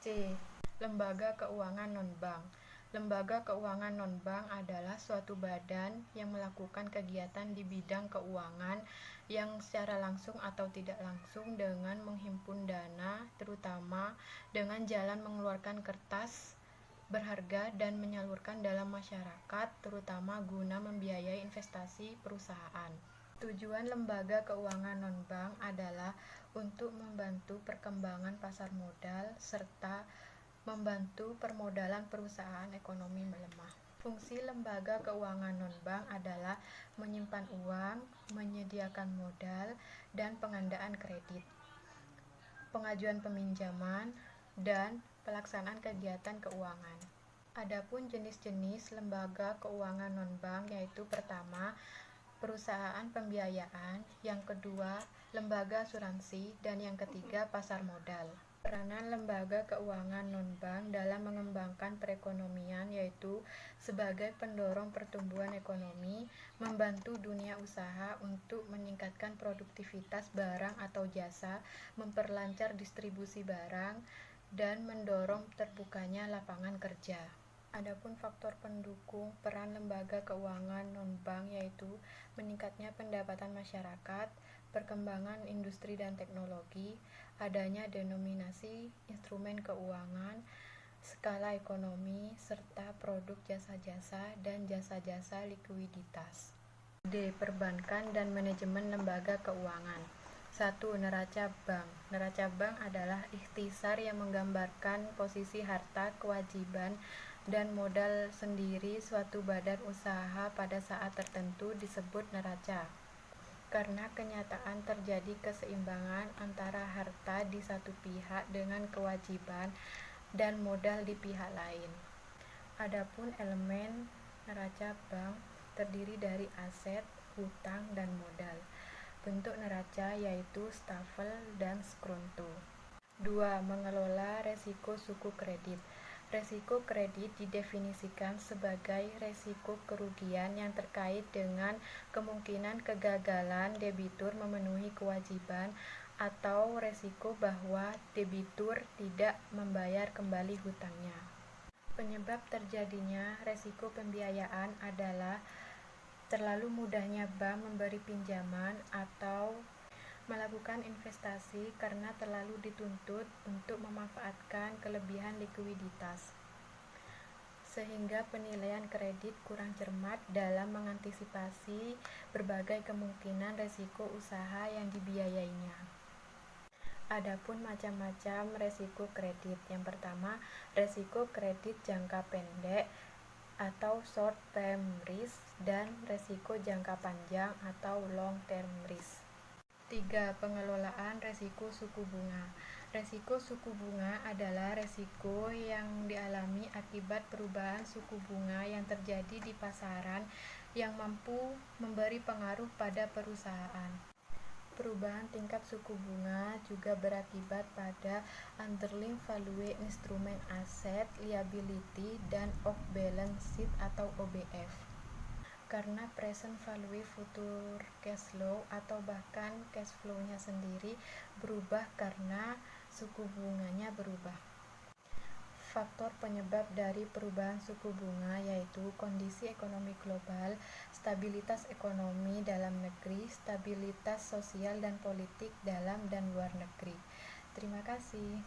C. Lembaga keuangan non-bank. Lembaga keuangan non-bank adalah suatu badan yang melakukan kegiatan di bidang keuangan yang secara langsung atau tidak langsung dengan menghimpun dana, terutama dengan jalan mengeluarkan kertas berharga dan menyalurkan dalam masyarakat, terutama guna membiayai investasi perusahaan. Tujuan lembaga keuangan non-bank adalah untuk membantu perkembangan pasar modal serta membantu permodalan perusahaan ekonomi melemah. Fungsi lembaga keuangan non-bank adalah menyimpan uang, menyediakan modal, dan pengandaan kredit, pengajuan peminjaman, dan pelaksanaan kegiatan keuangan. Adapun jenis-jenis lembaga keuangan non-bank yaitu pertama, perusahaan pembiayaan, yang kedua, lembaga asuransi, dan yang ketiga, pasar modal. Peranan lembaga keuangan non-bank dalam mengembangkan perekonomian yaitu sebagai pendorong pertumbuhan ekonomi, membantu dunia usaha untuk meningkatkan produktivitas barang atau jasa, memperlancar distribusi barang, dan mendorong terbukanya lapangan kerja. Adapun faktor pendukung peran lembaga keuangan non-bank yaitu meningkatnya pendapatan masyarakat, perkembangan industri dan teknologi, adanya denominasi instrumen keuangan, skala ekonomi, serta produk jasa-jasa dan jasa-jasa likuiditas. D. Perbankan dan manajemen lembaga keuangan. 1. Neraca bank. Neraca bank adalah ikhtisar yang menggambarkan posisi harta, kewajiban, dan modal sendiri suatu badan usaha pada saat tertentu disebut neraca. Karena kenyataan terjadi keseimbangan antara harta di satu pihak dengan kewajiban dan modal di pihak lain. Adapun elemen neraca bank terdiri dari aset, hutang, dan modal. Bentuk neraca yaitu stafel dan skonto. 2. Mengelola resiko suku kredit. Resiko kredit didefinisikan sebagai resiko kerugian yang terkait dengan kemungkinan kegagalan debitur memenuhi kewajiban atau resiko bahwa debitur tidak membayar kembali hutangnya. Penyebab terjadinya resiko pembiayaan adalah terlalu mudahnya bank memberi pinjaman atau melakukan investasi karena terlalu dituntut untuk memanfaatkan kelebihan likuiditas, sehingga penilaian kredit kurang cermat dalam mengantisipasi berbagai kemungkinan resiko usaha yang dibiayainya. Adapun macam-macam resiko kredit. Yang pertama, resiko kredit jangka pendek atau short term risk dan resiko jangka panjang atau long term risk. 3. Pengelolaan resiko suku bunga. Resiko suku bunga adalah resiko yang dialami akibat perubahan suku bunga yang terjadi di pasaran yang mampu memberi pengaruh pada perusahaan. Perubahan tingkat suku bunga juga berakibat pada underlying value instrumen aset, liability, dan off-balance sheet atau OBF. Karena present value future cash flow atau bahkan cash flow-nya sendiri berubah karena suku bunganya berubah. Faktor penyebab dari perubahan suku bunga yaitu kondisi ekonomi global, stabilitas ekonomi dalam negeri, stabilitas sosial dan politik dalam dan luar negeri. Terima kasih.